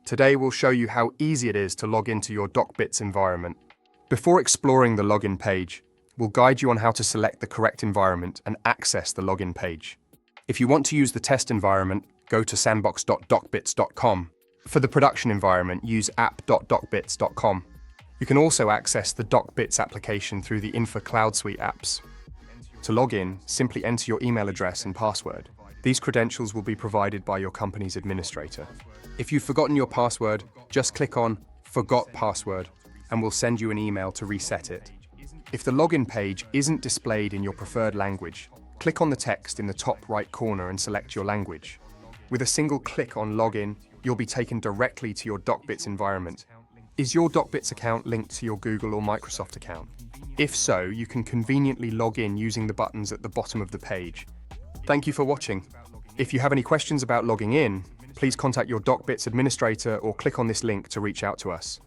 Today we'll show you how easy it is to log into your DocBits environment. Before exploring the login page, we'll guide you on how to select the correct environment and access the login page. If you want to use the test environment, go to sandbox.docbits.com. For the production environment, use app.docbits.com. You can also access the DocBits application through the Infra Cloud Suite apps. To log in, simply enter your email address and password. These credentials will be provided by your company's administrator. If you've forgotten your password, just click on Forgot Password and we'll send you an email to reset it. If the login page isn't displayed in your preferred language, click on the text in the top right corner and select your language. With a single click on Login, you'll be taken directly to your DocBits environment. Is your DocBits account linked to your Google or Microsoft account? If so, you can conveniently log in using the buttons at the bottom of the page. Thank you for watching. If you have any questions about logging in, please contact your DocBits administrator or click on this link to reach out to us.